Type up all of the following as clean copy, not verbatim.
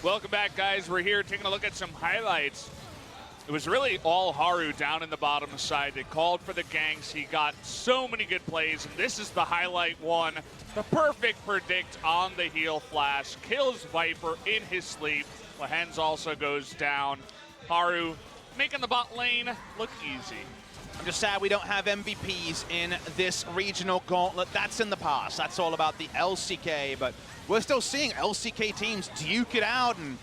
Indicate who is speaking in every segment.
Speaker 1: Welcome back, guys. We're here taking a look at some highlights. It was really all Haru down in the bottom side. They called for the ganks. He got so many good plays, and this is the highlight one. The perfect predict on the heel flash. Kills Viper in his sleep. Lehens also goes down. Haru making the bot lane look easy.
Speaker 2: I'm just sad we don't have MVPs in this regional gauntlet. That's in the past. That's all about the LCK, but we're still seeing LCK teams duke it out, and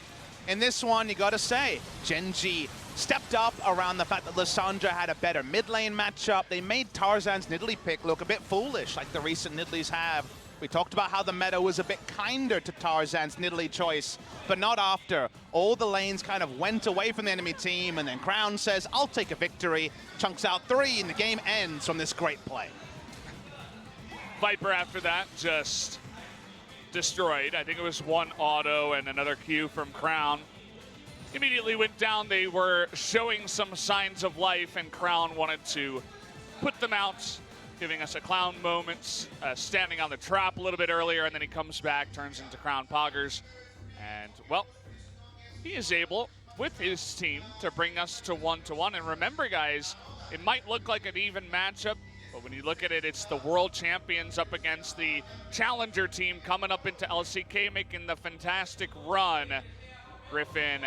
Speaker 2: in this one, you gotta say, Gen.G stepped up around the fact that Lissandra had a better mid lane matchup. They made Tarzan's Nidalee pick look a bit foolish, like the recent Nidalees have. We talked about how the meta was a bit kinder to Tarzan's Nidalee choice, but not after. All the lanes kind of went away from the enemy team, and then Crown says, I'll take a victory, chunks out 3, and the game ends from this great play.
Speaker 1: Viper after that just destroyed. I think it was one auto and another Q from Crown. Immediately went down. They were showing some signs of life, and Crown wanted to put them out, giving us a Clown moment, standing on the trap a little bit earlier, and then he comes back, turns into Crown Poggers. And, well, he is able, with his team, to bring us to 1-1. And remember, guys, it might look like an even matchup, but when you look at it, it's the world champions up against the challenger team coming up into LCK, making the fantastic run. Griffin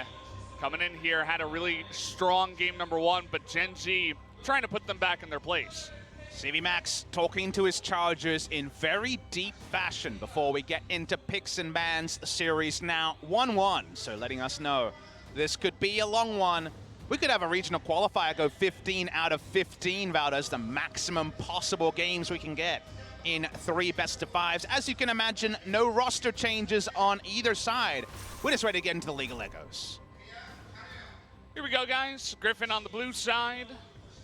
Speaker 1: coming in here, had a really strong game number 1, but Gen.G trying to put them back in their place.
Speaker 2: CV Max talking to his Chargers in very deep fashion before we get into picks and bans series now 1-1. So letting us know this could be a long one. We could have a regional qualifier go 15 out of 15, Valda, as the maximum possible games we can get in 3 best-of-5s. As you can imagine, no roster changes on either side. We're just ready to get into the League of Legos.
Speaker 1: Here we go, guys. Griffin on the blue side.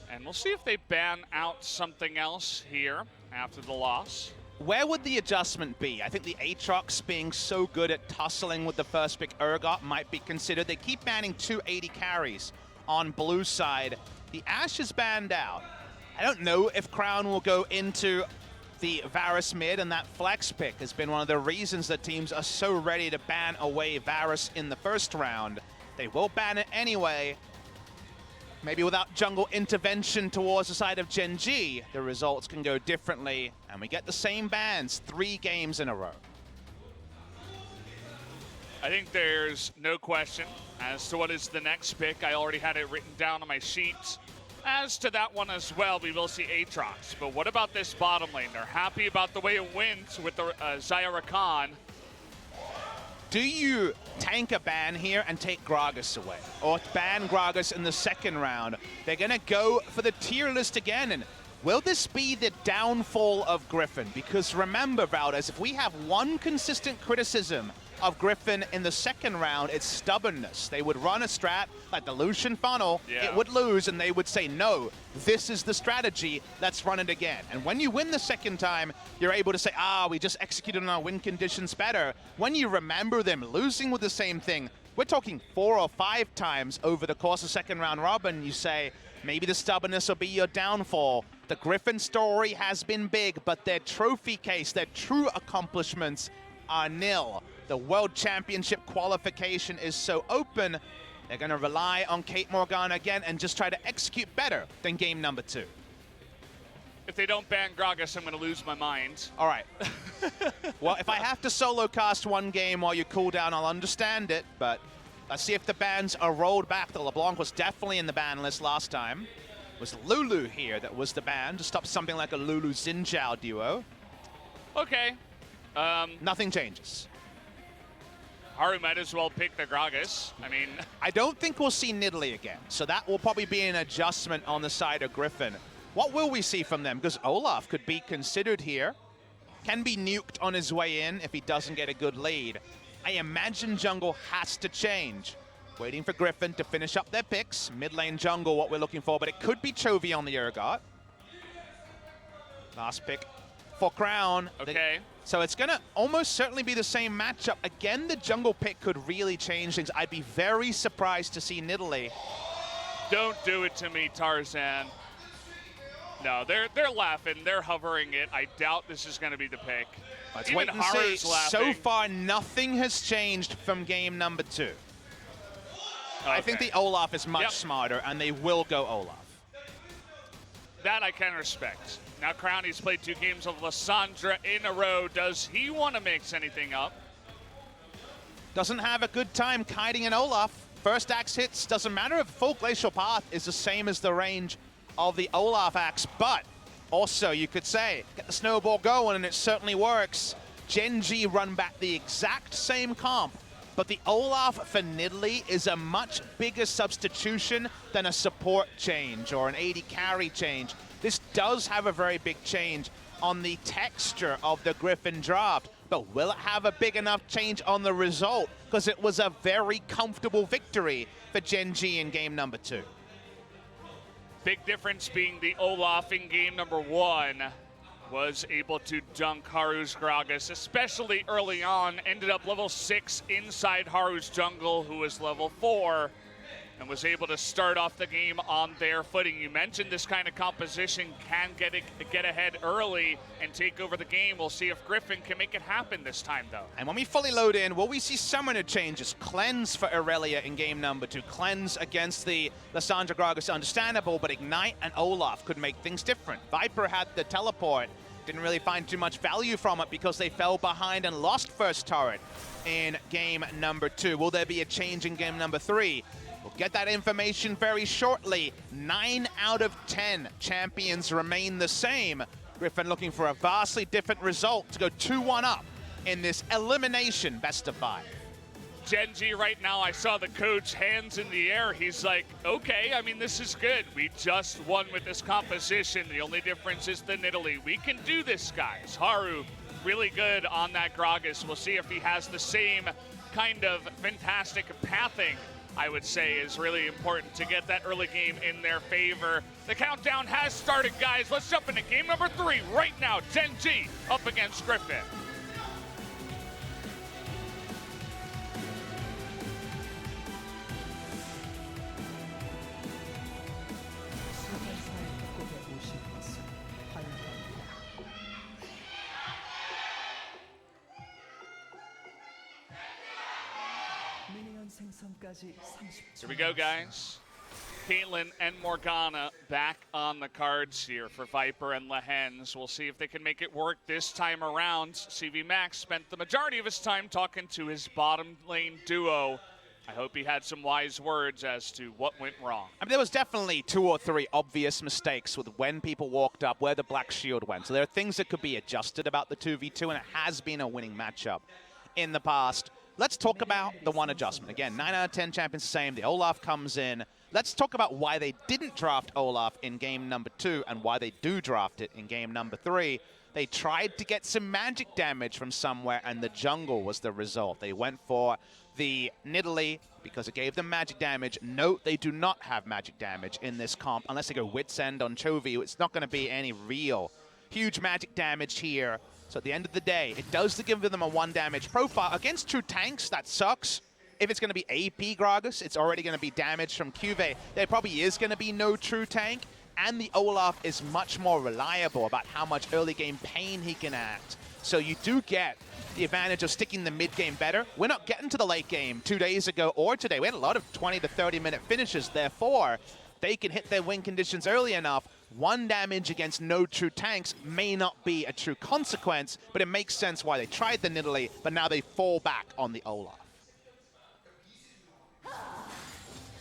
Speaker 1: And we'll see if they ban out something else here after the loss.
Speaker 2: Where would the adjustment be? I think the Aatrox being so good at tussling with the first pick Urgot might be considered. They keep banning 280 carries on blue side. The Ashe is banned out. I don't know if Crown will go into the Varus mid, and that flex pick has been one of the reasons that teams are so ready to ban away Varus in the first round. They will ban it anyway. Maybe without jungle intervention towards the side of Gen.G, the results can go differently, and we get the same bans 3 games in a row.
Speaker 1: I think there's no question as to what is the next pick. I already had it written down on my sheet. As to that one as well, we will see Aatrox. But what about this bottom lane? They're happy about the way it went with the Zyra Khan.
Speaker 2: Do you tank a ban here and take Gragas away? Or ban Gragas in the second round? They're going to go for the tier list again. And will this be the downfall of Griffin? Because remember, Valdez, if we have one consistent criticism of Griffin in the second round, it's stubbornness. They would run a strat like the Lucian funnel, it would lose, and they would say, no, this is the strategy, let's run it again. And when you win the second time, you're able to say, we just executed on our win conditions better. When you remember them losing with the same thing, we're talking 4 or 5 times over the course of second round robin, you say, maybe the stubbornness will be your downfall. The Griffin story has been big, but their trophy case, their true accomplishments are nil. The World Championship qualification is so open, they're going to rely on Kate Morgana again and just try to execute better than game number 2.
Speaker 1: If they don't ban Gragas, I'm going to lose my mind.
Speaker 2: All right. Well, if I have to solo cast one game while you cool down, I'll understand it, but let's see if the bans are rolled back. The LeBlanc was definitely in the ban list last time. It was Lulu here that was the ban to stop something like a Lulu Xin Zhao duo.
Speaker 1: Okay.
Speaker 2: Nothing changes.
Speaker 1: Haru might as well pick the Gragas. I mean,
Speaker 2: I don't think we'll see Nidalee again, so that will probably be an adjustment on the side of Griffin. What will we see from them? Because Olaf could be considered here, can be nuked on his way in if he doesn't get a good lead. I imagine jungle has to change. Waiting for Griffin to finish up their picks. Mid lane jungle, what we're looking for, but it could be Chovy on the Urgot. Last pick for Crown.
Speaker 1: Okay.
Speaker 2: So it's going to almost certainly be the same matchup. Again, the jungle pick could really change things. I'd be very surprised to see Nidalee.
Speaker 1: Don't do it to me, Tarzan. No, they're laughing. They're hovering it. I doubt this is going to be the pick.
Speaker 2: Let's
Speaker 1: Even
Speaker 2: wait and
Speaker 1: Haru's
Speaker 2: see.
Speaker 1: laughing.
Speaker 2: So far, nothing has changed from game number 2. Okay. I think the Olaf is much smarter, and they will go Olaf.
Speaker 1: That I can respect. Now Crown, he's played 2 games of Lissandra in a row. Does he want to mix anything up?
Speaker 2: Doesn't have a good time kiting an Olaf. First axe hits, doesn't matter if full glacial path is the same as the range of the Olaf axe, but also you could say, get the snowball going, and it certainly works. Gen.G run back the exact same comp, but the Olaf for Nidalee is a much bigger substitution than a support change or an AD carry change. This does have a very big change on the texture of the Griffin draft, but will it have a big enough change on the result? Because it was a very comfortable victory for Gen.G in game number 2.
Speaker 1: Big difference being the Olaf in game number 1 was able to dunk Haru's Gragas, especially early on. Ended up level 6 inside Haru's jungle, who was level 4, and was able to start off the game on their footing. You mentioned this kind of composition can get ahead early and take over the game. We'll see if Griffin can make it happen this time, though.
Speaker 2: And when we fully load in, will we see summoner changes? Cleanse for Irelia in game number 2. Cleanse against the Lissandra Gragas, understandable, but Ignite and Olaf could make things different. Viper had the teleport. Didn't really find too much value from it because they fell behind and lost first turret in game number 2. Will there be a change in game number 3? We'll get that information very shortly. 9 out of 10 champions remain the same. Griffin looking for a vastly different result to go 2-1 up in this elimination best of 5.
Speaker 1: Gen.G right now, I saw the coach hands in the air. He's like, okay, I mean, this is good. We just won with this composition. The only difference is the Nidalee. We can do this, guys. Haru, really good on that Gragas. We'll see if he has the same kind of fantastic pathing, I would say, is really important to get that early game in their favor. The countdown has started, guys. Let's jump into game number 3 right now. Gen.G up against Griffin. Here we go, guys. Caitlyn and Morgana back on the cards here for Viper and Lehens. We'll see if they can make it work this time around. CV Max spent the majority of his time talking to his bottom lane duo. I hope he had some wise words as to what went wrong.
Speaker 2: I mean, there was definitely 2 or 3 obvious mistakes with when people walked up, where the Black Shield went. So there are things that could be adjusted about the 2v2, and it has been a winning matchup in the past. Let's talk about the one adjustment. Again, 9 out of 10 champions the same. The Olaf comes in. Let's talk about why they didn't draft Olaf in game number 2 and why they do draft it in game number 3. They tried to get some magic damage from somewhere, and the jungle was the result. They went for the Nidalee because it gave them magic damage. Note, they do not have magic damage in this comp unless they go Wit's End on Chovy. It's not going to be any real huge magic damage here. So at the end of the day, it does give them a 1 damage profile. Against true tanks, that sucks. If it's going to be AP Gragas, it's already going to be damage from Cuvée. There probably is going to be no true tank. And the Olaf is much more reliable about how much early game pain he can act. So you do get the advantage of sticking the mid game better. We're not getting to the late game 2 days ago or today. We had a lot of 20 to 30 minute finishes. Therefore, they can hit their win conditions early enough. 1 damage against no true tanks may not be a true consequence, but it makes sense why they tried the Nidalee, but now they fall back on the Olaf.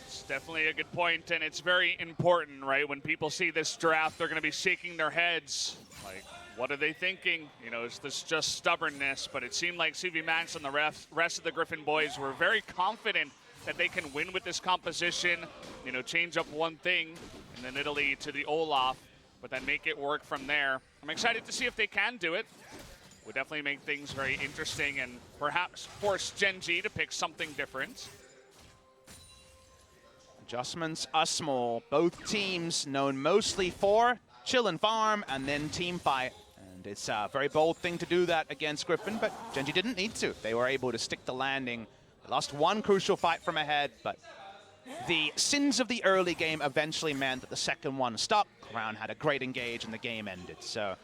Speaker 1: It's definitely a good point, and it's very important, right? When people see this draft, they're going to be shaking their heads. Like, what are they thinking? You know, is this just stubbornness? But it seemed like CV Max and the rest of the Griffin boys were very confident that they can win with this composition, you know, change up one thing in the Nidalee to the Olaf, but then make it work from there. I'm excited to see if they can do it. Would definitely make things very interesting and perhaps force Gen.G to pick something different.
Speaker 2: Adjustments are small. Both teams known mostly for chill and farm and then team fight. And it's a very bold thing to do that against Griffin, but Gen.G didn't need to. They were able to stick the landing. They lost 1 crucial fight from ahead, but the sins of the early game eventually meant that the second one stuck. Crown had a great engage and the game ended. So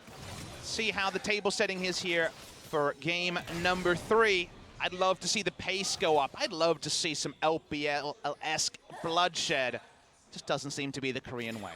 Speaker 2: see how the table setting is here. for game number 3. I'd love to see the pace go up. I'd love to see some LPL-esque bloodshed. Just doesn't seem to be the Korean way.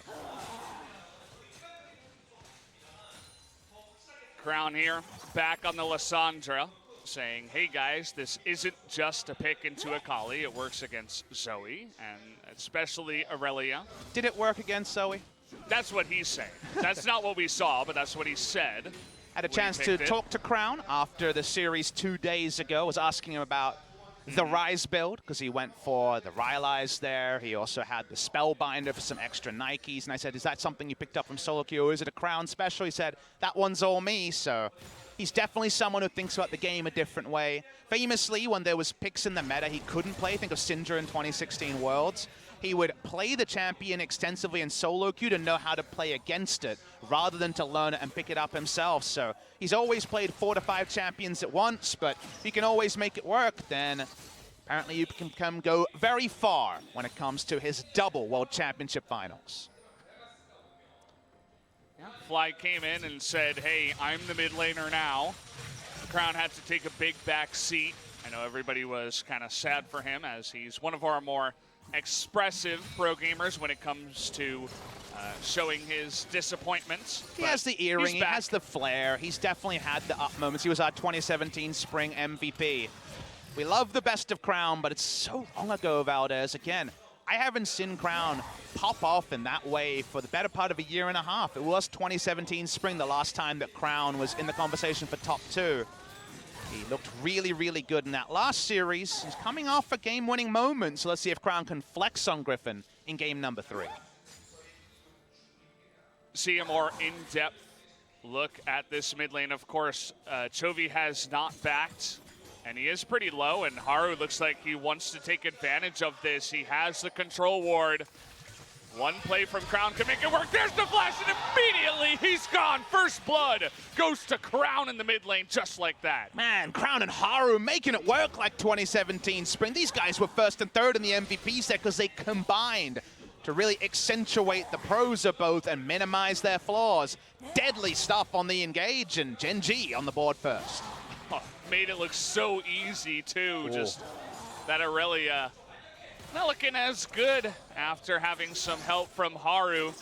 Speaker 1: Crown here, back on the Lissandra, saying, hey guys, this isn't just a pick into Akali. It works against Zoe, and especially Aurelia.
Speaker 2: Did it work against Zoe?
Speaker 1: That's what he's saying. That's not what we saw, but that's what he said.
Speaker 2: Had a chance to talk to Crown after the series 2 days ago. Was asking him about the Rise build, because he went for the Rylai's there. He also had the Spellbinder for some extra Nikes. And I said, is that something you picked up from solo queue, or is it a Crown special? He said, that one's all me. So he's definitely someone who thinks about the game a different way. Famously, when there was picks in the meta he couldn't play, think of Syndra in 2016 Worlds, he would play the champion extensively in solo queue to know how to play against it, rather than to learn it and pick it up himself. So he's always played 4 to 5 champions at once, but if you can always make it work, then apparently you can go very far when it comes to his double World Championship finals.
Speaker 1: Yeah. Fly came in and said, hey, I'm the mid laner now. Crown had to take a big back seat. I know everybody was kind of sad for him, as he's one of our more expressive pro gamers when it comes to showing his disappointments.
Speaker 2: He has the earring, he has the flair. He's definitely had the up moments. He was our 2017 Spring MVP. We love the best of Crown, but it's so long ago, Valdez. Again, I haven't seen Crown pop off in that way for the better part of a year and a half. It was 2017 Spring, the last time that Crown was in the conversation for top 2. He looked really, really good in that last series. He's coming off a game-winning moment, so let's see if Crown can flex on Griffin in game number 3.
Speaker 1: See a more in-depth look at this mid lane. Of course, Chovy has not backed, and he is pretty low, and Haru looks like he wants to take advantage of this. He has the control ward. One play from Crown can make it work. There's the flash, and immediately he's gone. First blood goes to Crown in the mid lane, just like that.
Speaker 2: Man, Crown and Haru making it work like 2017 Spring. These guys were first and third in the MVP set because they combined to really accentuate the pros of both and minimize their flaws. Deadly stuff on the engage, and Gen.G on the board first.
Speaker 1: Oh, made it look so easy, too. Just that Aurelia not looking as good after having some help from Haru.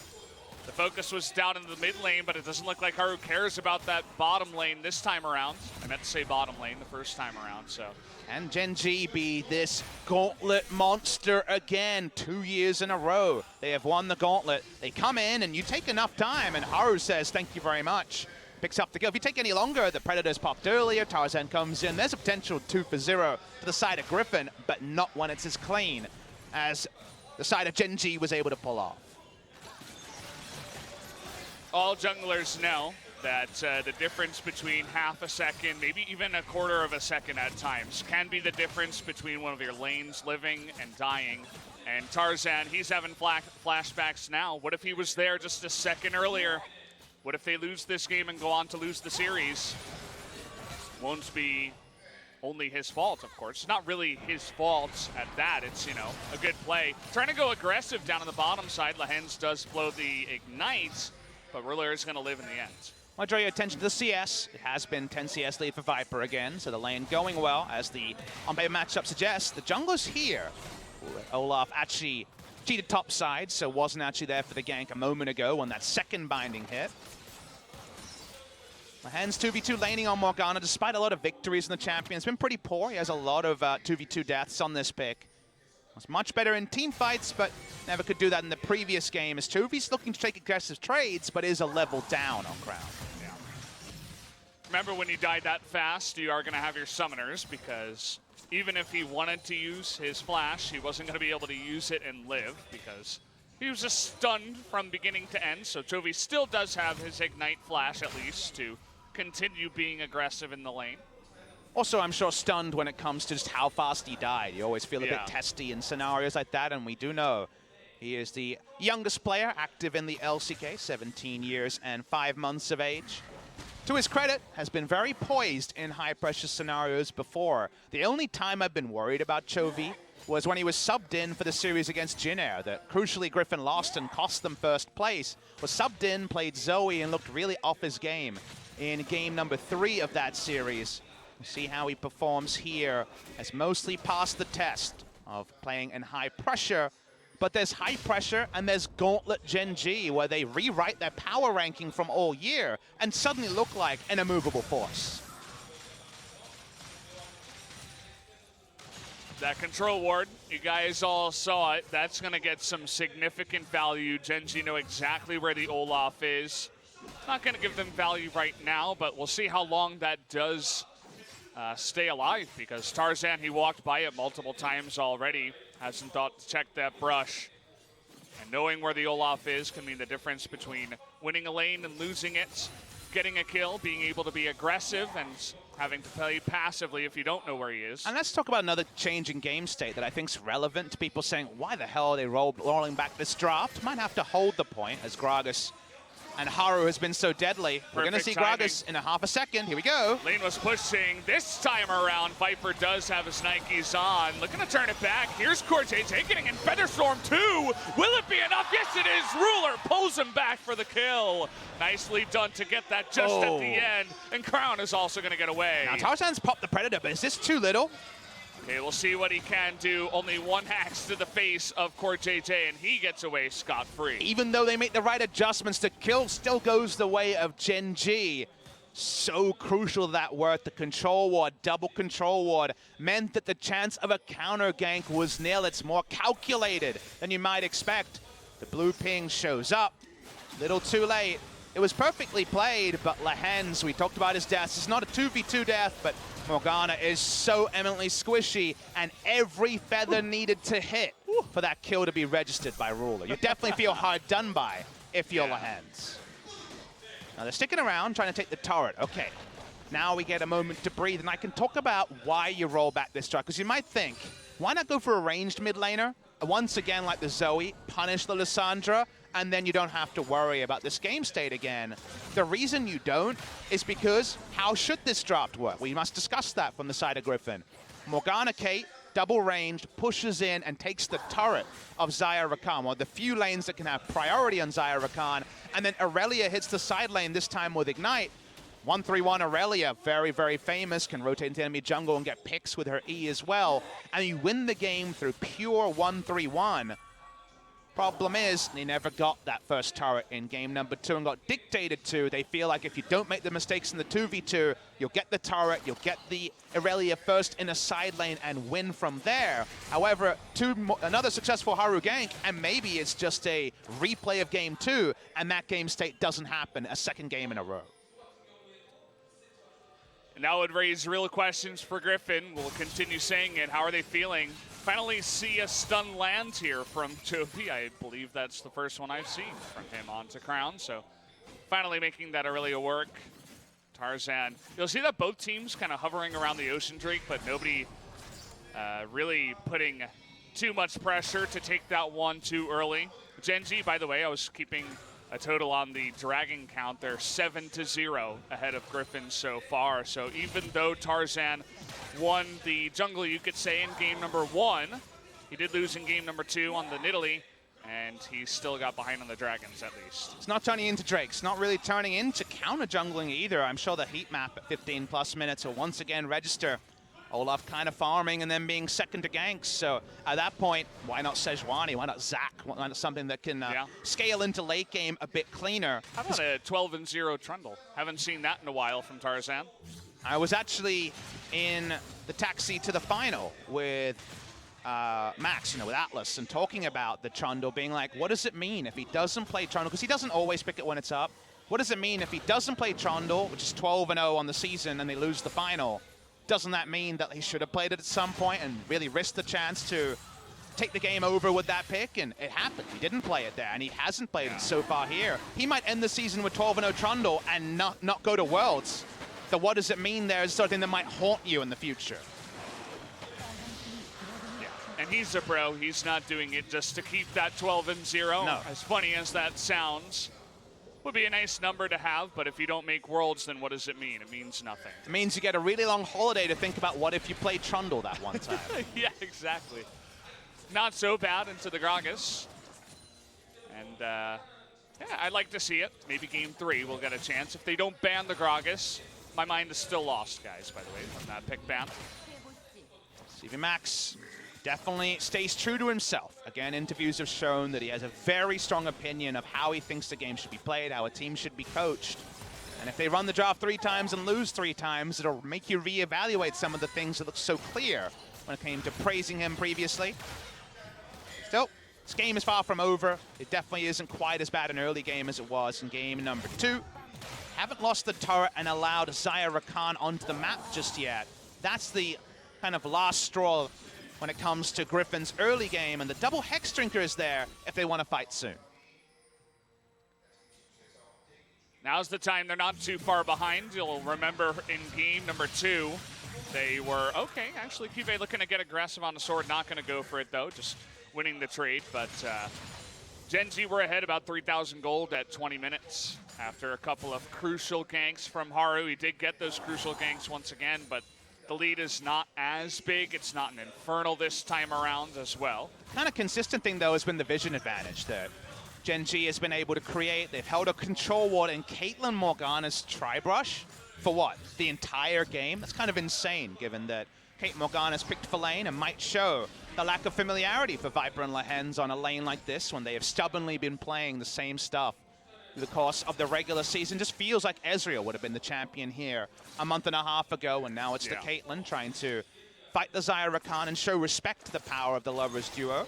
Speaker 1: The focus was down in the mid lane, but it doesn't look like Haru cares about that bottom lane this time around. I meant to say bottom lane the first time around, so.
Speaker 2: And Gen.G be this gauntlet monster again, 2 years in a row. They have won the gauntlet. They come in and you take enough time, and Haru says, thank you very much. Picks up the kill. If you take any longer, the Predators popped earlier, Tarzan comes in. There's a potential 2 for 0 to the side of Griffin, but not when it's as clean as the side of Gen.G was able to pull off.
Speaker 1: All junglers know that the difference between half a second, maybe even a quarter of a second at times, can be the difference between one of your lanes living and dying. And Tarzan, he's having flashbacks now. What if he was there just a second earlier? What if they lose this game and go on to lose the series? Won't be only his fault, of course. Not really his fault at that. It's, you know, a good play. Trying to go aggressive down on the bottom side. Lahens does blow the ignite, but Ruler is going to live in the end.
Speaker 2: I'll draw your attention to the CS. It has been 10 CS lead for Viper again, so the lane going well, as the on-paper matchup suggests. The jungler's here. Olaf actually cheated top side, so wasn't actually there for the gank a moment ago when that second binding hit. Lahens 2v2 laning on Morgana, despite a lot of victories in the champion. It's been pretty poor. He has a lot of 2v2 deaths on this pick. Was much better in team fights, but never could do that in the previous game. As Chovy's looking to take aggressive trades, but is a level down on Crown.
Speaker 1: Yeah. Remember, when you die that fast, you are going to have your summoners, because even if he wanted to use his flash, he wasn't going to be able to use it and live, because he was just stunned from beginning to end. So Chovy still does have his ignite flash, at least, to continue being aggressive in the lane.
Speaker 2: Also, I'm sure stunned when it comes to just how fast he died. You always feel a bit testy in scenarios like that, and we do know he is the youngest player active in the LCK, 17 years and 5 months of age. To his credit, has been very poised in high-pressure scenarios before. The only time I've been worried about Chovy was when he was subbed in for the series against Jin-Air that crucially Griffin lost and cost them first place. Was subbed in, played Zoe, and looked really off his game in game number 3 of that series. We'll see how he performs here. Has mostly passed the test of playing in high pressure, but there's high pressure and there's Gauntlet Gen.G, where they rewrite their power ranking from all year and suddenly look like an immovable force.
Speaker 1: That control ward, you guys all saw it. That's going to get some significant value. Gen.G know exactly where the Olaf is. Not going to give them value right now, but we'll see how long that does stay alive, because Tarzan, he walked by it multiple times already. Hasn't thought to check that brush. And knowing where the Olaf is can mean the difference between winning a lane and losing it, getting a kill, being able to be aggressive, and having to play passively if you don't know where he is.
Speaker 2: And let's talk about another change in game state that I think is relevant to people saying, why the hell are they rolling back this draft? Might have to hold the point as Gragas and Haru has been so deadly. We're going to see Gragas in a half a second. Here we go.
Speaker 1: Lane was pushing. This time around, Viper does have his Nikes on. Looking to turn it back. Here's JG getting in Featherstorm too. Will it be enough? Yes, it is. Ruler pulls him back for the kill. Nicely done to get that just at the end. And Crown is also going to get away.
Speaker 2: Now Tarzan's popped the Predator, but is this too little?
Speaker 1: Okay, we'll see what he can do. Only one axe to the face of JJ, and he gets away scot-free.
Speaker 2: Even though they make the right adjustments, the kill still goes the way of Gen.G. So crucial that word, the control ward, double control ward, meant that the chance of a counter gank was nil. It's more calculated than you might expect. The blue ping shows up, little too late. It was perfectly played, but Lehens, we talked about his death. It's not a 2v2 death, but Morgana is so eminently squishy, and every feather needed to hit for that kill to be registered by Ruler. You definitely feel hard done by if you're Lehens. Now they're sticking around, trying to take the turret. Okay, now we get a moment to breathe, and I can talk about why you roll back this strike, because you might think, why not go for a ranged mid laner? Once again, like the Zoe, punish the Lissandra, and then you don't have to worry about this game state again. The reason you don't is because how should this draft work? We must discuss that from the side of Griffin. Morgana Kate, double ranged, pushes in and takes the turret of Xayah Rakan, one of the few lanes that can have priority on Xayah Rakan, and then Aurelia hits the side lane, this time with Ignite. 1-3-1 Aurelia, very, very famous, can rotate into enemy jungle and get picks with her E as well, and you win the game through pure 1-3-1. Problem is, they never got that first turret in game number 2 and got dictated to. They feel like if you don't make the mistakes in the 2v2, you'll get the turret, you'll get the Aurelia first in a side lane and win from there. However, another successful Haru gank, and maybe it's just a replay of game 2, and that game state doesn't happen a second game in a row.
Speaker 1: And that would raise real questions for Griffin. We'll continue saying it. How are they feeling? Finally see a stun land here from Jovi. I believe that's the first one I've seen from him onto Crown. So finally making that Aurelia work. Tarzan. You'll see that both teams kind of hovering around the Ocean Drake, but nobody really putting too much pressure to take that one too early. Gen.G, by the way, I was keeping a total on the dragon count. They're 7-0 ahead of Griffin so far. So even though Tarzan won the jungle, you could say, in game number 1, he did lose in game number 2 on the Nidalee, and he still got behind on the dragons at least.
Speaker 2: It's not turning into Drakes, not really turning into counter jungling either. I'm sure the heat map at 15 plus minutes will once again register Olaf kind of farming and then being second to ganks. So at that point, why not Sejuani? Why not Zac? Why not something that can scale into late game a bit cleaner?
Speaker 1: How about a 12-0 Trundle? Haven't seen that in a while from Tarzan.
Speaker 2: I was actually in the taxi to the final with Max, with Atlas, and talking about the Trundle, being like, what does it mean if he doesn't play Trundle? Because he doesn't always pick it when it's up. What does it mean if he doesn't play Trundle, which is 12-0 on the season, and they lose the final? Doesn't that mean that he should have played it at some point and really risked the chance to take the game over with that pick? And it happened. He didn't play it there, and he hasn't played it so far here. He might end the season with 12-0 Trundle and not go to Worlds. The what does it mean there is something that might haunt you in the future.
Speaker 1: Yeah, and he's a pro. He's not doing it just to keep that 12-0.
Speaker 2: No.
Speaker 1: As funny as that sounds, would be a nice number to have, but if you don't make Worlds, then what does it mean? It means nothing.
Speaker 2: It means you get a really long holiday to think about what if you played Trundle that one time.
Speaker 1: Yeah, exactly. Not so bad into the Gragas. And Yeah, I'd like to see it. Maybe game 3 we'll get a chance. If they don't ban the Gragas, my mind is still lost, guys, by the way, from that pick ban.
Speaker 2: CV Max definitely stays true to himself. Again, interviews have shown that he has a very strong opinion of how he thinks the game should be played, how a team should be coached. And if they run the draft 3 times and lose 3 times, it'll make you reevaluate some of the things that look so clear when it came to praising him previously. Still, this game is far from over. It definitely isn't quite as bad an early game as it was in game number 2. Haven't lost the turret and allowed Zaya Rakan onto the map just yet. That's the kind of last straw when it comes to Griffin's early game, and the double Hex Drinker is there if they want to fight soon.
Speaker 1: Now's the time. They're not too far behind. You'll remember in game number 2, they were, okay, actually Cuvée looking to get aggressive on the sword, not going to go for it though, just winning the trade, but Gen.G were ahead about 3,000 gold at 20 minutes after a couple of crucial ganks from Haru. He did get those crucial ganks once again, but the lead is not as big. It's not an Infernal this time around as well.
Speaker 2: Kind of consistent thing, though, has been the vision advantage that Gen.G has been able to create. They've held a control ward in Caitlyn Morgana's Tri-Brush for what? The entire game? That's kind of insane, given that Kate Morgana's picked for lane and might show the lack of familiarity for Viper and Lehens on a lane like this when they have stubbornly been playing the same stuff through the course of the regular season. Just feels like Ezreal would have been the champion here a month and a half ago, and now it's the Caitlyn trying to fight the Zaya Rakan and show respect to the power of the Lovers duo.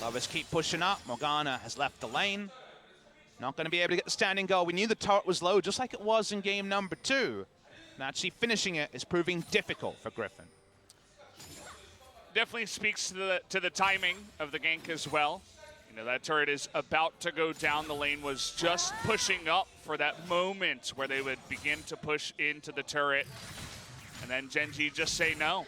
Speaker 2: Lovers keep pushing up. Morgana has left the lane. Not going to be able to get the standing goal. We knew the turret was low, just like it was in game number 2. And actually finishing it is proving difficult for Griffin.
Speaker 1: Definitely speaks to the timing of the gank as well. You know, that turret is about to go down. The lane was just pushing up for that moment where they would begin to push into the turret. And then Gen.G just say no.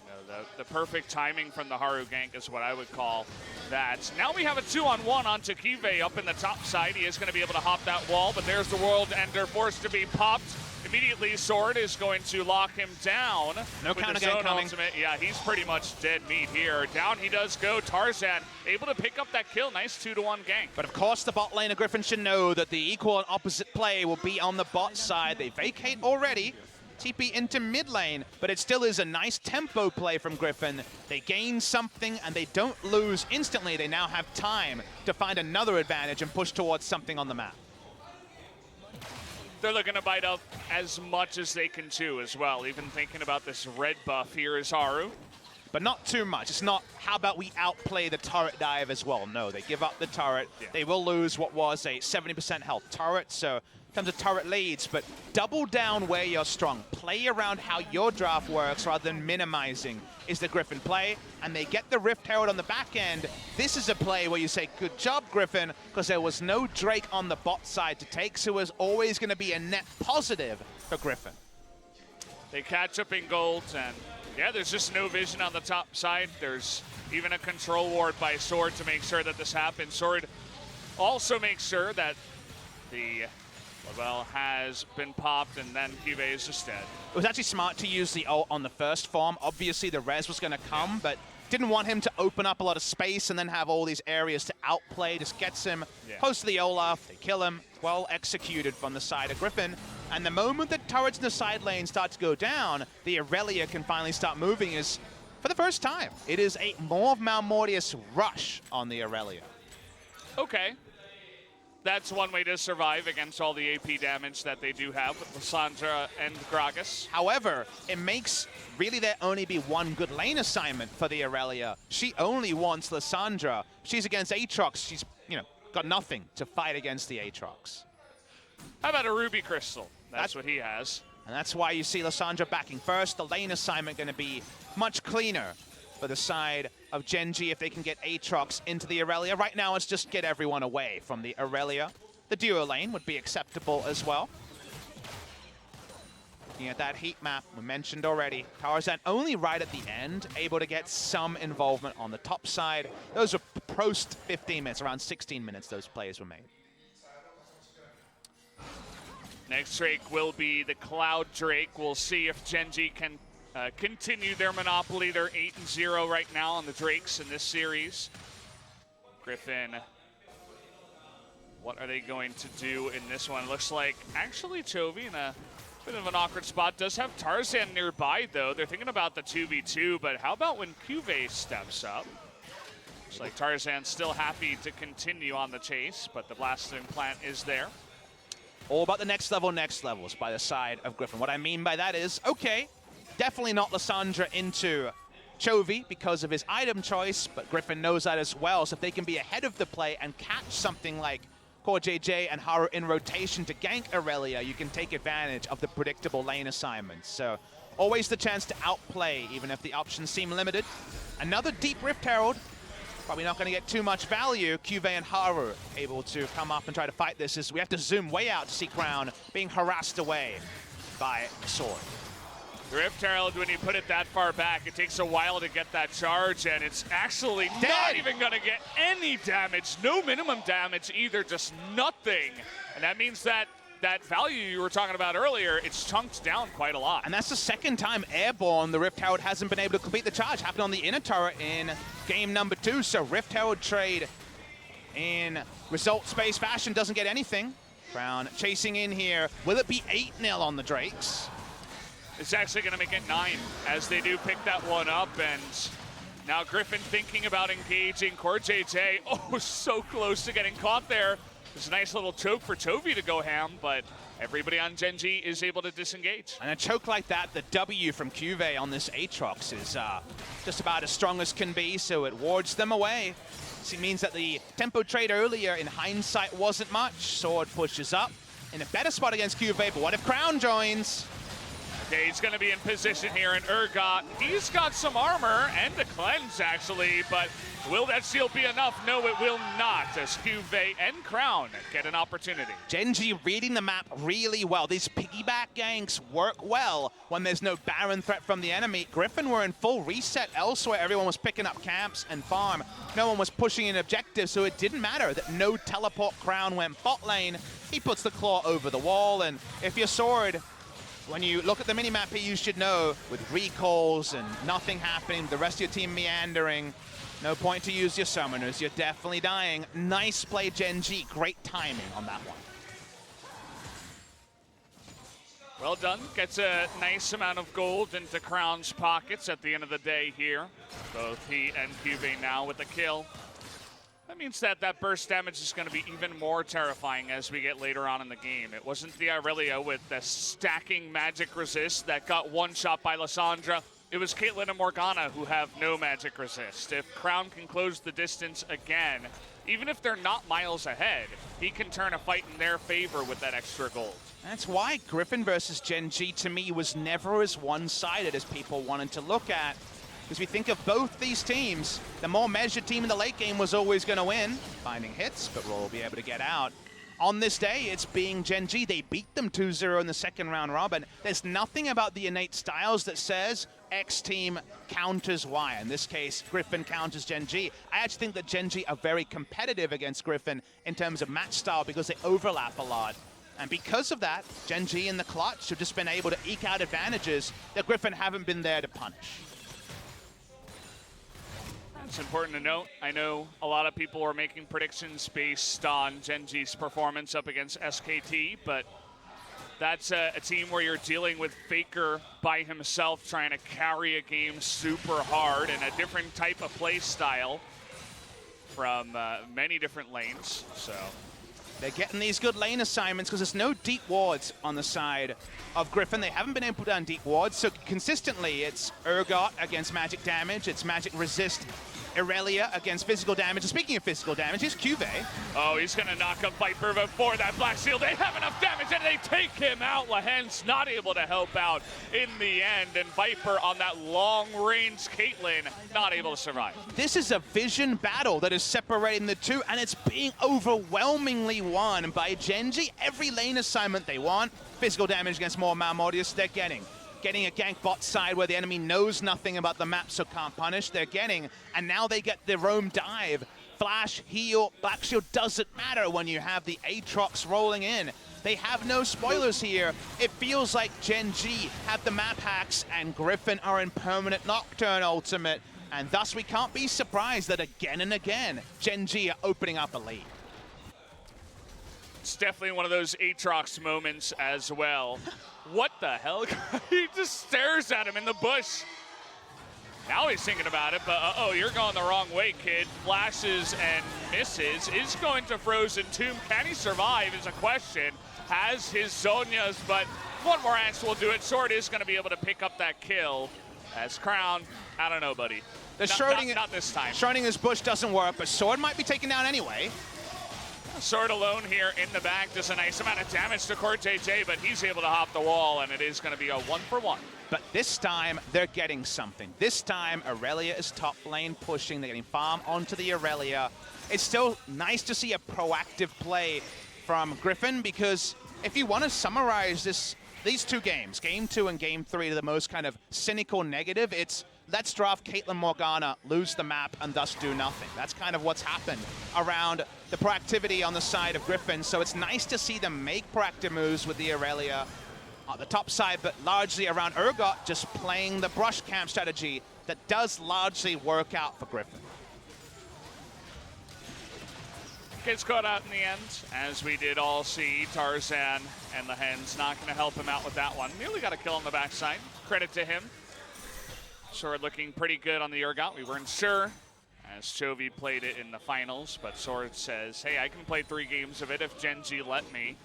Speaker 1: You know, the perfect timing from the Haru gank is what I would call that. Now we have a 2-on-1 onto Cuvée up in the top side. He is going to be able to hop that wall, but there's the World Ender forced to be popped. Immediately, Sword is going to lock him down.
Speaker 2: No counter gank coming.
Speaker 1: Ultimate. Yeah, he's pretty much dead meat here. Down he does go. Tarzan able to pick up that kill. Nice 2-to-1 gank.
Speaker 2: But of course, the bot lane of Griffin should know that the equal and opposite play will be on the bot side. They vacate already. TP into mid lane, but it still is a nice tempo play from Griffin. They gain something and they don't lose instantly. They now have time to find another advantage and push towards something on the map.
Speaker 1: They're looking to bite up as much as they can chew as well. Even thinking about this red buff here is Haru.
Speaker 2: But not too much. It's not, how about we outplay the turret dive as well? No, they give up the turret. Yeah. They will lose what was a 70% health turret, so in terms of turret leads, but double down where you're strong. Play around how your draft works rather than minimizing is the Griffin play, and they get the Rift Herald on the back end. This is a play where you say, good job, Griffin, because there was no Drake on the bot side to take, so it was always going to be a net positive for Griffin.
Speaker 1: They catch up in gold, and yeah, there's just no vision on the top side. There's even a control ward by Sword to make sure that this happens. Sword also makes sure that the well has been popped, and then Cuvée is just dead.
Speaker 2: It was actually smart to use the ult on the first farm. Obviously, the res was going to come, but didn't want him to open up a lot of space and then have all these areas to outplay. Just gets him close to the Olaf. They kill him. Well executed from the side of Griffin. And the moment that turrets in the side lane start to go down, the Aurelia can finally start moving is, for the first time, it is a more Malmortius rush on the Aurelia.
Speaker 1: Okay. That's one way to survive against all the AP damage that they do have with Lissandra and Gragas.
Speaker 2: However, it makes really there only be one good lane assignment for the Aurelia. She only wants Lissandra. She's against Aatrox. She's, you know, got nothing to fight against the Aatrox.
Speaker 1: How about a Ruby Crystal? That's what he has.
Speaker 2: And that's why you see Lissandra backing first. The lane assignment going to be much cleaner for the side of Gen.G if they can get Aatrox into the Aurelia. Right now, it's just get everyone away from the Aurelia. The duo lane would be acceptable as well. Looking at that heat map we mentioned already, Tarzan only right at the end, able to get some involvement on the top side. Those were post 15 minutes, around 16 minutes those plays were made.
Speaker 1: Next Drake will be the Cloud Drake. We'll see if Gen.G can continue their monopoly. They're 8-0 right now on the Drakes in this series. Griffin What are they going to do in this one? Looks like actually Chovy in a bit of an awkward spot. Does have Tarzan nearby though. They're thinking about the 2v2, but how about when Cuvée steps up? Looks like Tarzan's still happy to continue on the chase, but the blasting plant is there.
Speaker 2: All about the next levels by the side of Griffin. What I mean by that is, okay, definitely not Lissandra into Chovy because of his item choice, but Griffin knows that as well. So if they can be ahead of the play and catch something like JJ and Haru in rotation to gank Aurelia, you can take advantage of the predictable lane assignments. So always the chance to outplay, even if the options seem limited. Another deep Rift Herald. Probably not going to get too much value. Cuvée and Haru able to come up and try to fight this as we have to zoom way out to see Crown being harassed away by Sword.
Speaker 1: Rift Herald, when you put it that far back, it takes a while to get that charge, and it's actually not even going to get any damage. No minimum damage either, just nothing. And that means that that value you were talking about earlier, it's chunked down quite a lot.
Speaker 2: And that's the second time Airborne, the Rift Herald hasn't been able to complete the charge. Happened on the inner turret in game number 2. So Rift Herald trade in result-based fashion doesn't get anything. Crown chasing in here. Will it be 8-0 on the Drakes?
Speaker 1: It's actually going to make it 9 as they do pick that one up. And now Griffin thinking about engaging JJ. Oh, so close to getting caught there. It's a nice little choke for Chovy to go ham, but everybody on Gen.G is able to disengage.
Speaker 2: And a choke like that, the W from Cuvée on this Aatrox is just about as strong as can be, so it wards them away. So it means that the tempo trade earlier, in hindsight, wasn't much. Sword pushes up in a better spot against Cuvée, but what if Crown joins?
Speaker 1: Okay, he's going to be in position here, and Urgot, he's got some armor and a cleanse, actually, but will that shield be enough? No, it will not, as Cuvée and Crown get an opportunity.
Speaker 2: Gen.G reading the map really well. These piggyback ganks work well when there's no Baron threat from the enemy. Griffin were in full reset elsewhere. Everyone was picking up camps and farm. No one was pushing an objective, so it didn't matter that no teleport. Crown went bot lane. He puts the claw over the wall, and if you're Sword, when you look at the minimap here, you should know, with recalls and nothing happening, the rest of your team meandering, no point to use your summoners. You're definitely dying. Nice play, Gen.G. Great timing on that one.
Speaker 1: Well done. Gets a nice amount of gold into Crown's pockets at the end of the day here. Both he and Cuvée now with the kill. That means that that burst damage is going to be even more terrifying as we get later on in the game. It wasn't the Aurelia with the stacking magic resist that got one shot by Lissandra. It was Caitlyn and Morgana who have no magic resist. If Crown can close the distance again, even if they're not miles ahead, he can turn a fight in their favor with that extra gold.
Speaker 2: That's why Griffin versus Gen.G to me was never as one-sided as people wanted to look at. Because we think of both these teams, the more measured team in the late game was always going to win, finding hits, but we'll be able to get out. On this day, it's being Gen.G. They beat them 2-0 in the second round robin. There's nothing about the innate styles that says X team counters Y. In this case, Griffin counters Gen.G. I actually think that Gen.G are very competitive against Griffin in terms of match style because they overlap a lot. And because of that, Gen.G in the clutch have just been able to eke out advantages that Griffin haven't been there to punish.
Speaker 1: It's important to note, I know a lot of people are making predictions based on Gen.G's performance up against SKT, but that's a team where you're dealing with FLICKR by himself trying to carry a game super hard and a different type of play style from many different lanes, so.
Speaker 2: They're getting these good lane assignments because there's no deep wards on the side of Griffin. They haven't been able to put down deep wards, so consistently it's Urgot against magic damage, it's magic resist Aurelia against physical damage. And speaking of physical damage, here's Cuvée.
Speaker 1: Oh, he's going to knock up Viper before that Black Shield. They have enough damage and they take him out. Lahen's not able to help out in the end. And Viper on that long-range Caitlyn not able to survive.
Speaker 2: This is a vision battle that is separating the two, and it's being overwhelmingly won by Gen.G. Every lane assignment they want, physical damage against more Malmortius, they're getting a gank bot side where the enemy knows nothing about the map, so can't punish. They're getting, and now they get the roam dive. Flash, heal, Black Shield doesn't matter when you have the Aatrox rolling in. They have no spoilers here. It feels like Gen.G have the map hacks and Griffin are in permanent Nocturne ultimate, and thus we can't be surprised that again and again, Gen.G are opening up a lead.
Speaker 1: It's definitely one of those Aatrox moments as well. What the hell? He just stares at him in the bush. Now he's thinking about it, but uh-oh, you're going the wrong way, kid. Flashes and misses. Is going to Frozen Tomb. Can he survive is a question. Has his Zonias, but one more axe will do it. Sword is going to be able to pick up that kill. As Crown, I don't know, buddy. Not this time.
Speaker 2: Schrodinger's bush doesn't work, but Sword might be taken down anyway.
Speaker 1: Sword alone here in the back does a nice amount of damage to Core JJ, but he's able to hop the wall, and it is going to be a 1-for-1.
Speaker 2: But this time, they're getting something. This time, Aurelia is top lane pushing. They're getting farm onto the Aurelia. It's still nice to see a proactive play from Griffin, because if you want to summarize these two games, Game 2 and Game 3, to the most kind of cynical negative, it's let's draft Caitlyn Morgana, lose the map, and thus do nothing. That's kind of what's happened around the proactivity on the side of Griffin. So it's nice to see them make proactive moves with the Aurelia on the top side, but largely around Urgot, just playing the brush camp strategy that does largely work out for Griffin.
Speaker 1: Gets caught out in the end, as we did all see. Tarzan and the Hens not going to help him out with that one. Nearly got a kill on the backside. Credit to him. Sword looking pretty good on the Urgot. We weren't sure, as Chovy played it in the finals, but Sword says, hey, I can play 3 games of it if Gen.G let me.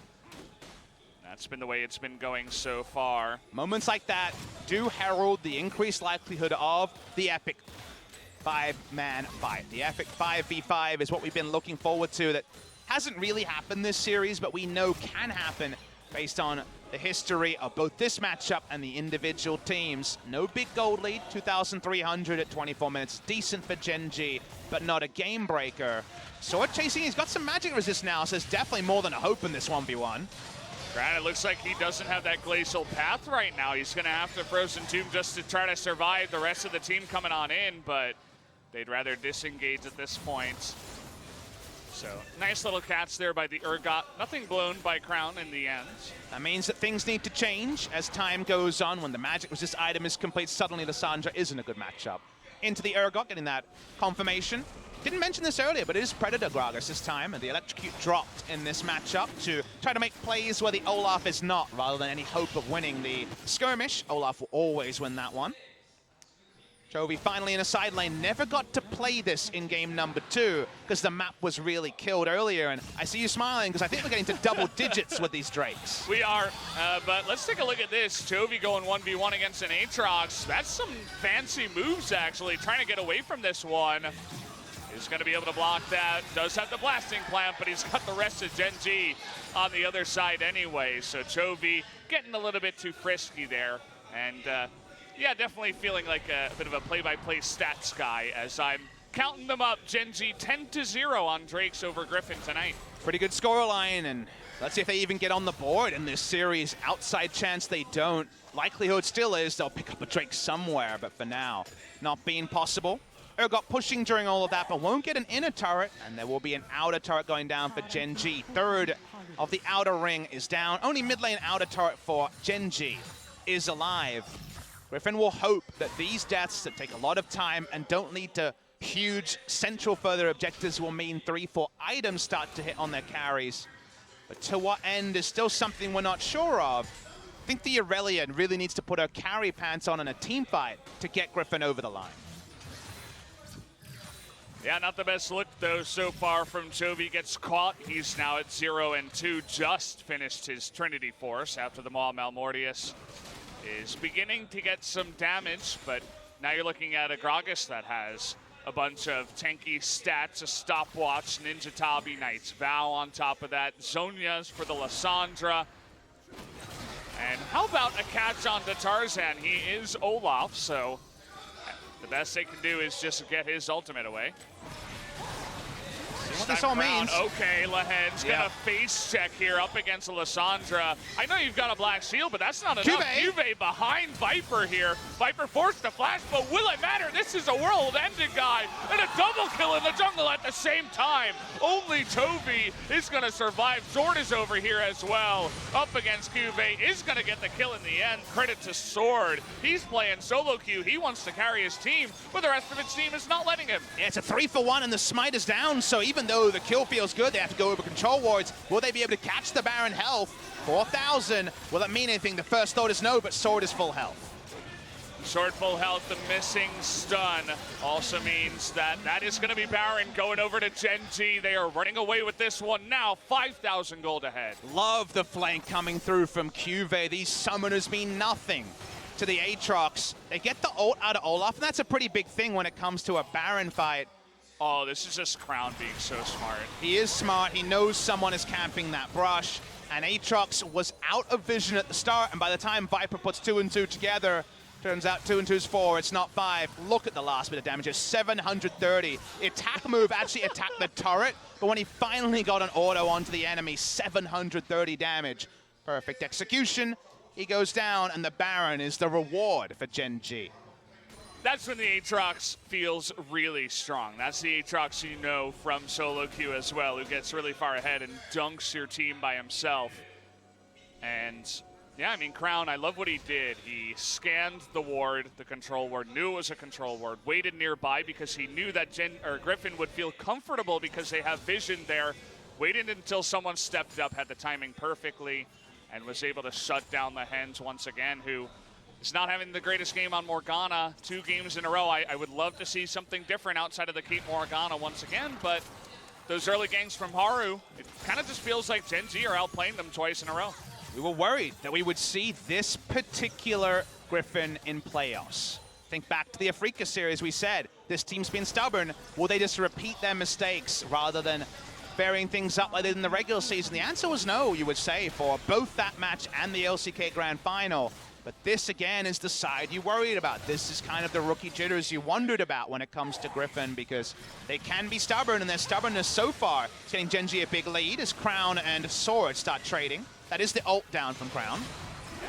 Speaker 1: That's been the way it's been going so far.
Speaker 2: Moments like that do herald the increased likelihood of the epic 5-man fight. The epic 5v5 is what we've been looking forward to. That hasn't really happened this series, but we know can happen based on the history of both this matchup and the individual teams. No big gold lead, 2,300 at 24 minutes. Decent for Gen.G, but not a game breaker. Sword chasing, he's got some magic resist now, so there's definitely more than a hope in this 1v1.
Speaker 1: Grant, it looks like he doesn't have that glacial path right now. He's going to have to Frozen Tomb just to try to survive the rest of the team coming on in, but they'd rather disengage at this point. So, nice little catch there by the Urgot. Nothing blown by Crown in the end.
Speaker 2: That means that things need to change as time goes on. When the magic resist item is complete, suddenly Lissandra isn't a good matchup. Into the Urgot, getting that confirmation. Didn't mention this earlier, but it is Predator Gragas this time, and the Electrocute dropped in this matchup to try to make plays where the Olaf is not, rather than any hope of winning the skirmish. Olaf will always win that one. Chovy finally in a side lane. Never got to play this in game number 2 because the map was really killed earlier, and I see you smiling because I think we're getting to double digits with these Drakes.
Speaker 1: We are, but let's take a look at this. Chovy going 1v1 against an Aatrox. That's some fancy moves, actually, trying to get away from this one. He's going to be able to block that. Does have the blasting plant, but he's got the rest of Gen.G on the other side anyway. So Chovy getting a little bit too frisky there. And yeah, definitely feeling like a bit of a play-by-play stats guy as I'm counting them up. Gen.G 10-0 on Drakes over Griffin tonight.
Speaker 2: Pretty good scoreline, and let's see if they even get on the board in this series. Outside chance they don't. Likelihood still is they'll pick up a Drake somewhere, but for now, not being possible. Urgot pushing during all of that, but won't get an inner turret, and there will be an outer turret going down for Gen.G. Third of the outer ring is down. Only mid lane outer turret for Gen.G is alive. Griffin will hope that these deaths that take a lot of time and don't lead to huge central further objectives will mean 3-4 items start to hit on their carries. But to what end is still something we're not sure of. I think the Aurelia really needs to put her carry pants on in a team fight to get Griffin over the line.
Speaker 1: Yeah, not the best look, though, so far from Chovy. Gets caught. He's now at 0-2. Just finished his Trinity Force after the Maul. Malmortius is beginning to get some damage, but now you're looking at a Gragas that has a bunch of tanky stats, a stopwatch, Ninja Tabi, Knight's Vow on top of that, Zonias for the Lissandra. And how about a catch onto Tarzan? He is Olaf, so the best they can do is just get his ultimate away.
Speaker 2: What this all means.
Speaker 1: Okay, Lahen's gonna face check here up against Lissandra. I know you've got a black shield, but that's not enough. Juve behind Viper here. Viper forced to flash, but will it matter? This is a world-ending guy and a double kill in the jungle at the same time. Only Chovy is gonna survive. Sword is over here as well. Up against Juve, is gonna get the kill in the end. Credit to Sword. He's playing solo queue. He wants to carry his team, but the rest of its team is not letting him.
Speaker 2: Yeah, it's a 3-for-1 and the smite is down, so even though though the kill feels good, they have to go over control wards. Will they be able to catch the Baron health? 4,000. Will it mean anything? The first thought is no, but Sword is full health.
Speaker 1: Sword full health, the missing stun also means that is going to be Baron going over to Gen.G. They are running away with this one now, 5,000 gold ahead.
Speaker 2: Love the flank coming through from Cuvée. These summoners mean nothing to the Aatrox. They get the ult out of Olaf, and that's a pretty big thing when it comes to a Baron fight.
Speaker 1: Oh, this is just Crown being so smart.
Speaker 2: He is smart. He knows someone is camping that brush, and Aatrox was out of vision at the start, and by the time Viper puts 2 and 2 together, turns out 2 and 2 is 4, it's not 5. Look at the last bit of damage, it's 730. The attack move actually attacked the turret, but when he finally got an auto onto the enemy, 730 damage. Perfect execution. He goes down, and the Baron is the reward for Gen.G.
Speaker 1: That's when the Aatrox feels really strong. That's the Aatrox you know from solo queue as well, who gets really far ahead and dunks your team by himself. And yeah, I mean, Crown, I love what he did. He scanned the ward, the control ward, knew it was a control ward, waited nearby because he knew that Griffin would feel comfortable because they have vision there, waited until someone stepped up, had the timing perfectly, and was able to shut down the Hens once again, who is not having the greatest game on Morgana 2 games in a row. I would love to see something different outside of the Kate Morgana once again, but those early gangs from Haru, it kind of just feels like Gen.G are outplaying them twice in a row.
Speaker 2: We were worried that we would see this particular Griffin in playoffs. Think back to the FLICKR series, we said, this team's been stubborn. Will they just repeat their mistakes rather than varying things up like they did in the regular season? The answer was no, you would say, for both that match and the LCK Grand Final. But this, again, is the side you worried about. This is kind of the rookie jitters you wondered about when it comes to Griffin, because they can be stubborn, and their stubbornness so far is getting Gen.G a big lead as Crown and Sword start trading. That is the ult down from Crown.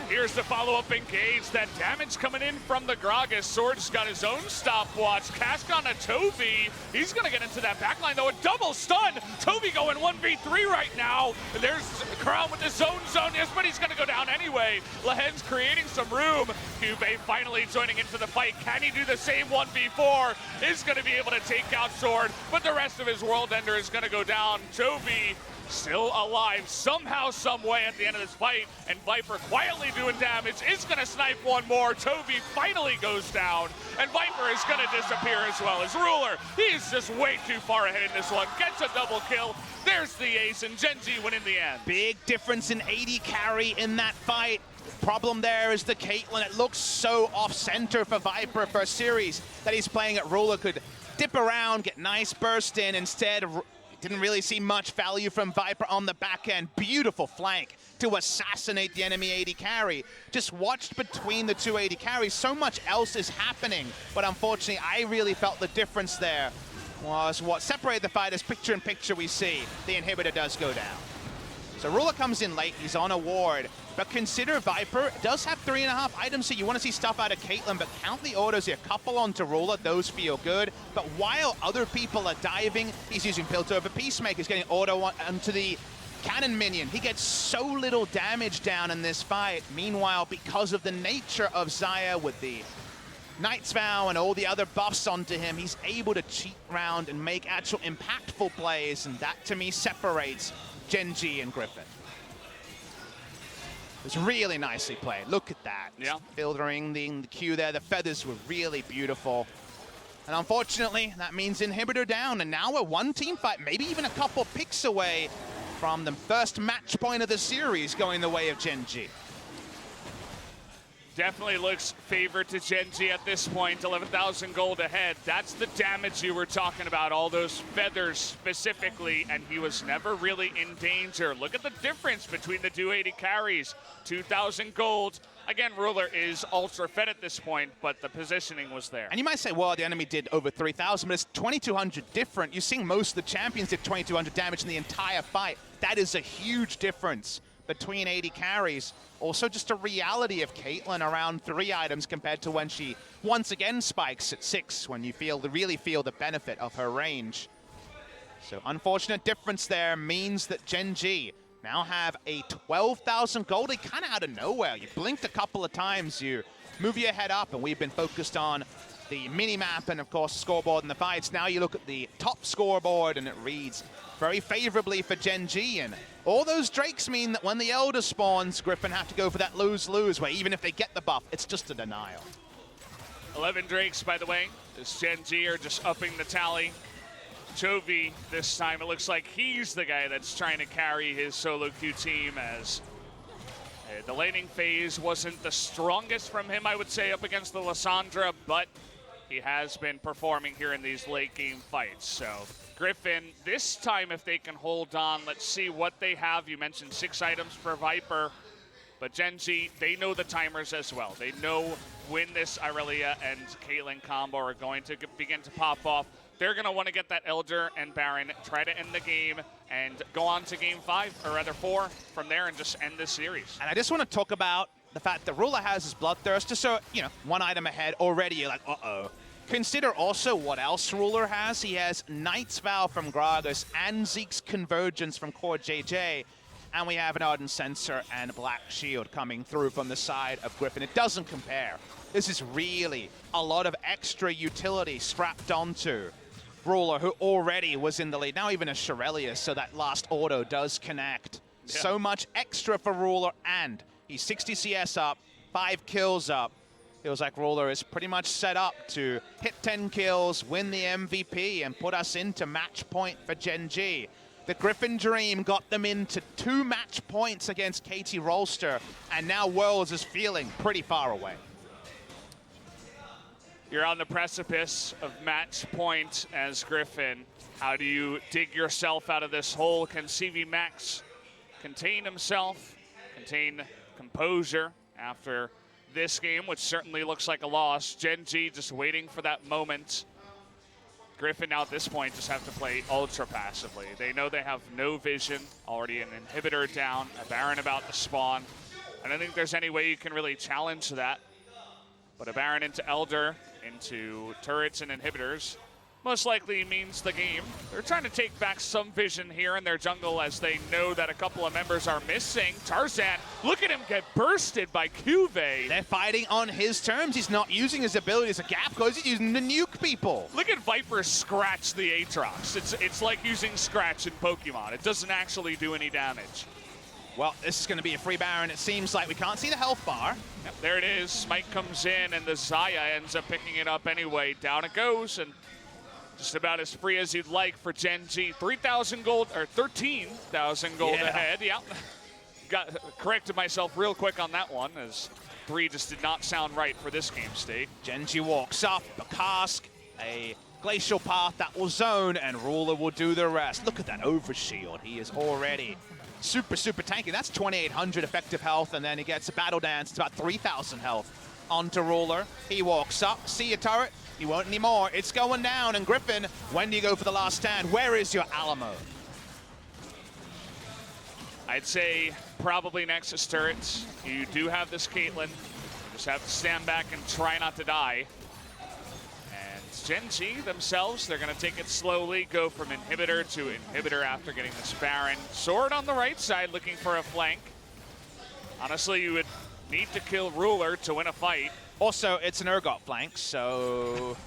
Speaker 1: Here's the follow-up engage. That damage coming in from the Gragas. Sword's got his own stopwatch. Cast on a Toby. He's going to get into that backline, though. A double stun. Toby going 1v3 right now. And there's Crown with his own zone. Yes, but he's going to go down anyway. Lahen's creating some room. Cuvée finally joining into the fight. Can he do the same 1v4? Is going to be able to take out Sword, but the rest of his World Ender is going to go down. Toby still alive somehow, some way at the end of this fight, and Viper quietly doing damage, is going to snipe one more. Toby finally goes down, and Viper is going to disappear as well as Ruler. He's just way too far ahead in this one, gets a double kill. There's the ace, and Gen.G win in the end.
Speaker 2: Big difference in AD carry in that fight. Problem there is the Caitlyn. It looks so off-center for Viper for a series that he's playing at. Ruler could dip around, get nice burst in. Instead, didn't really see much value from Viper on the back end. Beautiful flank to assassinate the enemy AD carry. Just watched between the 2 AD carries. So much else is happening, but unfortunately, I really felt the difference there was what separated the fighters. Picture in picture, we see the inhibitor does go down. So Ruler comes in late, he's on a ward, but consider Viper does have 3.5 items, so you want to see stuff out of Caitlyn, but count the autos here. Couple onto Ruler, those feel good, but while other people are diving, he's using Piltover Peacemaker, he's getting auto onto the cannon minion. He gets so little damage down in this fight. Meanwhile, because of the nature of Xayah with the Knight's Vow and all the other buffs onto him, he's able to cheat around and make actual impactful plays, and that to me separates Gen.G and Griffin. It was really nicely played. Look at that.
Speaker 1: Yeah.
Speaker 2: Filtering the queue there. The feathers were really beautiful. And unfortunately, that means inhibitor down. And now we're one team fight, maybe even a couple picks away from the first match point of the series going the way of Gen.G.
Speaker 1: Definitely looks favored to Gen.G at this point, 11,000 gold ahead. That's the damage you were talking about, all those feathers specifically, and he was never really in danger. Look at the difference between the 280 carries, 2,000 gold. Again, Ruler is ultra fed at this point, but the positioning was there.
Speaker 2: And you might say, well, the enemy did over 3,000, but it's 2,200 different. You're seeing most of the champions did 2,200 damage in the entire fight. That is a huge difference between 80 carries. Also just a reality of Caitlyn around 3 items compared to when she once again spikes at 6, when you really feel the benefit of her range. So unfortunate difference there means that Gen.G now have a 12,000 gold, kind of out of nowhere. You blinked a couple of times, you move your head up, and we've been focused on the mini-map and, of course, scoreboard in the fights. Now you look at the top scoreboard, and it reads very favorably for Gen.G. And all those Drakes mean that when the Elder spawns, Griffin have to go for that lose-lose, where even if they get the buff, it's just a denial.
Speaker 1: 11 Drakes, by the way, as Gen.G are just upping the tally. Chovy, this time, it looks like he's the guy that's trying to carry his solo queue team, as the laning phase wasn't the strongest from him, I would say, up against the Lissandra, but he has been performing here in these late game fights. So Griffin, this time if they can hold on, let's see what they have. You mentioned 6 items for Viper, but Gen.G, they know the timers as well. They know when this Irelia and Caitlyn combo are going to begin to pop off. They're going to want to get that Elder and Baron, try to end the game, and go on to game 5, or rather 4, from there and just end this series.
Speaker 2: And I just want to talk about the fact that Ruler has his Bloodthirst, just so, you know, 1 item ahead already, you're like, uh-oh. Consider also what else Ruler has. He has Knight's Vow from Gragas and Zeke's Convergence from Core JJ. And we have an Ardent Sensor and Black Shield coming through from the side of Griffin. It doesn't compare. This is really a lot of extra utility strapped onto Ruler, who already was in the lead. Now even a Shirelius, so that last auto does connect. Yeah. So much extra for Ruler, and he's 60 CS up, 5 kills up. Feels like Ruler is pretty much set up to hit 10 kills, win the MVP, and put us into match point for Gen.G. The Griffin dream got them into 2 match points against KT Rolster, and now Worlds is feeling pretty far away.
Speaker 1: You're on the precipice of match point as Griffin. How do you dig yourself out of this hole? Can CV Max contain himself, contain composure after this game, which certainly looks like a loss? Gen.G just waiting for that moment. Griffin now at this point just have to play ultra passively. They know they have no vision, already an inhibitor down, a Baron about to spawn. I don't think there's any way you can really challenge that. But a Baron into Elder, into turrets and inhibitors, most likely means the game. They're trying to take back some vision here in their jungle as they know that a couple of members are missing. Tarzan, look at him get bursted by Cuvée.
Speaker 2: They're fighting on his terms. He's not using his ability as a gap close. He's using to nuke people.
Speaker 1: Look at Viper scratch the Aatrox. It's like using Scratch in Pokemon. It doesn't actually do any damage.
Speaker 2: Well, this is going to be a free Baron. It seems like we can't see the health bar.
Speaker 1: Yep, there it is. Smite comes in, and the Xayah ends up picking it up anyway. Down it goes, and just about as free as you'd like for Gen.G. 3,000 gold, or 13,000 gold ahead. Yeah, corrected myself real quick on that one, as 3 just did not sound right for this game state.
Speaker 2: Gen.G walks up, a cask, a glacial path that will zone, and Ruler will do the rest. Look at that overshield. He is already super tanky. That's 2,800 effective health, and then he gets a battle dance. It's about 3,000 health onto Ruler. He walks up, see a turret. He won't anymore. It's going down, and Griffin, when do you go for the last stand? Where is your Alamo?
Speaker 1: I'd say probably Nexus turrets. You do have this Caitlyn. You just have to stand back and try not to die. Gen.G themselves, they're going to take it slowly, go from inhibitor to inhibitor after getting this Baron. Sword on the right side looking for a flank. Honestly, you would need to kill Ruler to win a fight.
Speaker 2: Also, it's an Urgot flank, so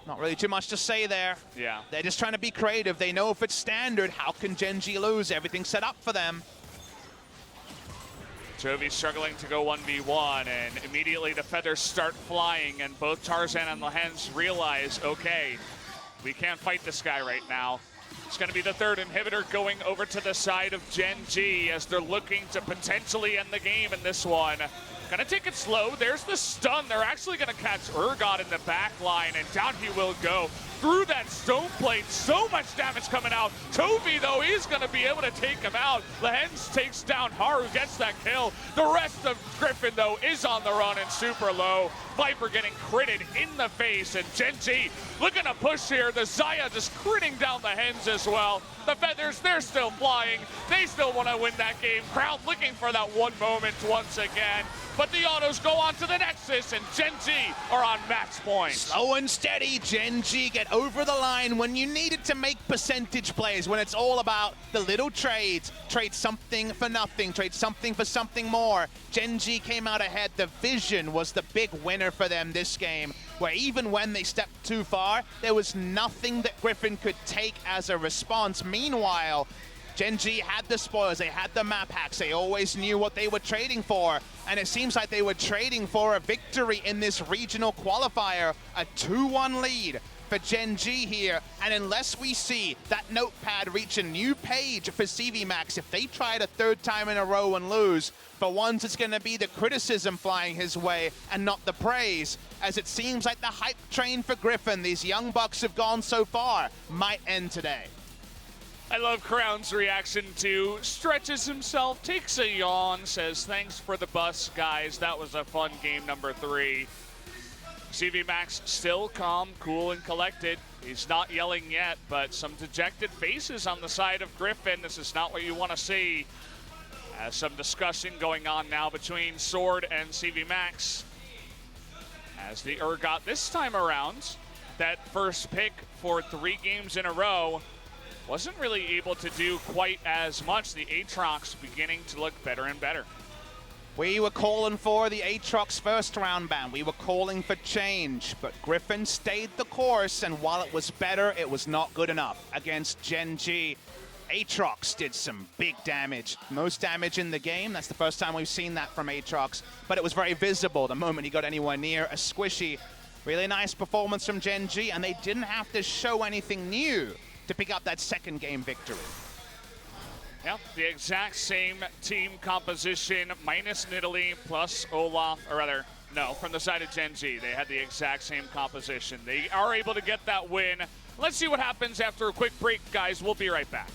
Speaker 2: not really too much to say there.
Speaker 1: Yeah. They're
Speaker 2: just trying to be creative. They know if it's standard, how can Gen.G lose? Everything's set up for them.
Speaker 1: Chovy struggling to go 1v1, and immediately the feathers start flying, and both Tarzan and Lehens realize, okay, we can't fight this guy right now. It's going to be the 3rd inhibitor going over to the side of Gen.G as they're looking to potentially end the game in this one. Going to take it slow. There's the stun. They're actually going to catch Urgot in the back line, and down he will go through that stone plate. So much damage coming out. Chovy, though, is going to be able to take him out. Lehens takes down Haru, gets that kill. The rest of Griffin, though, is on the run and super low. Viper getting critted in the face, and Gen.G looking to push here. The Xayah just critting down the Hens as well. The feathers, they're still flying. They still want to win that game. Crowd looking for that one moment once again. But the autos go on to the Nexus, and Gen.G are on match point.
Speaker 2: Slow and steady, Gen.G get over the line when you needed to make percentage plays, when it's all about the little trades. Trade something for nothing, trade something for something more. Gen.G came out ahead. The vision was the big winner for them this game, where even when they stepped too far, there was nothing that Griffin could take as a response. Meanwhile, Gen.G had the spoils, they had the map hacks, they always knew what they were trading for, and it seems like they were trading for a victory in this regional qualifier, a 2-1 lead for Gen.G here, and unless we see that notepad reach a new page for CVMax, if they try it a third time in a row and lose, for once it's going to be the criticism flying his way and not the praise, as it seems like the hype train for Griffin, these young bucks have gone so far, might end today.
Speaker 1: I love Crown's reaction to stretches himself, takes a yawn, says, thanks for the bus, guys. That was a fun game number 3. CVMax still calm, cool, and collected. He's not yelling yet, but some dejected faces on the side of Griffin. This is not what you want to see. Some discussion going on now between Sword and CVMax. As the got this time around, that first pick for 3 games in a row, wasn't really able to do quite as much. The Aatrox beginning to look better and better.
Speaker 2: We were calling for the Aatrox first round ban. We were calling for change, but Griffin stayed the course, and while it was better, it was not good enough against Gen.G. Aatrox did some big damage. Most damage in the game. That's the first time we've seen that from Aatrox, but it was very visible the moment he got anywhere near a squishy. Really nice performance from Gen.G, and they didn't have to show anything new to pick up that second game victory.
Speaker 1: Yep, the exact same team composition, minus Nidalee plus Olaf, or rather, no, from the side of Gen.G. They had the exact same composition. They are able to get that win. Let's see what happens after a quick break, guys. We'll be right back.